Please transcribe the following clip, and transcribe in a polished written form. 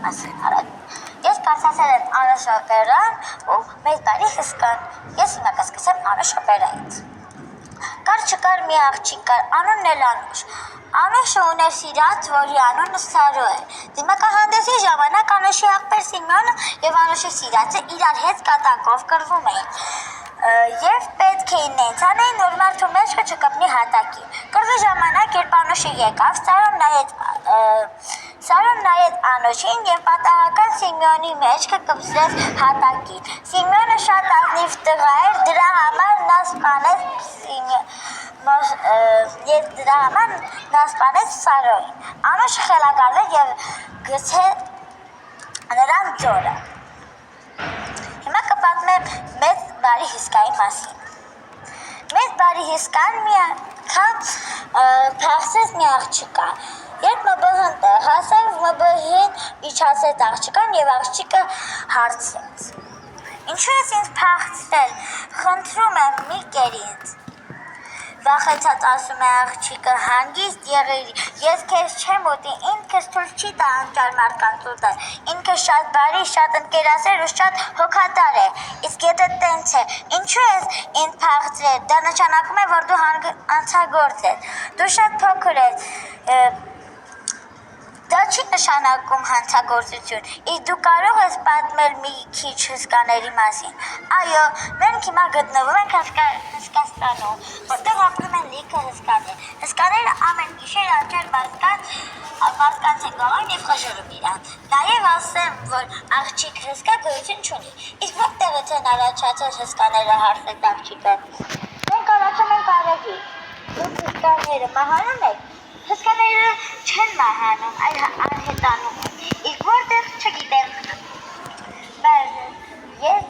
մասին հարավին։ Ես կարծացել եմ Անուշ-օպերան ու մեծ բարի հսկան։ Ես հիմա կսկսեմ Անուշ-օպերայից։ Կար չկար մի աղջիկ կար, անունն էլ Անուշ։ Անուշը ուներ սիրած, որի անունը Սարո էր։ Դիմակահանդեսի ժամանակ Անուշի աղբեր Սիմեոնը եւ Անուշի սիրածը իրար հետ կատակով կռվում էին։ Եվ պետք է նենց անեին, որ մարդու մեջքը չկպնի հատակի։ Կռվի ժամանակ, երբ Անուշը եկավ, Սարոն նայեց Անուշին եւ պատահական Սիմեոնի մեջքը կպցրեց հատակին։ Սիմեոնը շատ ազնիվ տղա էր, դրա համար նա սպանեց Սարոյին։ Անուշը խելագարվեց եւ գցեց նրան ձորը։ Հիմա կպատմեմ մեծ բարի հսկայի մասին։ Մեծ բարի հսկան մի անգամ փախցեց մի աղջկա։ Երբ ՄԲՀ-ն տեղ հասավ, ՄԲՀ-ին իջացեց աղջկան եւ աղջիկը հարցրեց. Ինչու ես ինձ փախցրել, խնդրում եմ մի կեր ինձ։ Վախեցած ասում է աղջիկը, հանգիստ եղիր, ես քեզ չեմ ուտի, ինքս թույլ չի տա անճար մարդկանց ուտել, ինքը շատ բարի, շատ ընկերասեր ու շատ հոգատար է, իսկ եթե տենց է, ինչու ես ինձ փախցրել, դա նշանակում է, որ դու հանցագործ ես, դու շատ փոքր ես, դա չի նշանակում հանցագործություն, իսկ դու կարող ես պատմել մի քիչ հսկաների մասին։ Այո, մենք հիմա գտնվում ենք Հսկաստանում, որտեղ ապրում են լիքը հսկաներ։ Հսկաները ամեն գիշեր անճար մարդկանց են գալու եւ խժռում իրան։ Նաեւ ասեմ, որ աղջիկ հսկա գոյություն չունի։ Իսկ որտեղից են առաջացած հսկաները հարցրեց աղջիկը։ Մենք առաջում ենք արևի։ Դուք հսկաները մահանում եք։ Հսկաները չեն մահանում, այլ անհետանում են։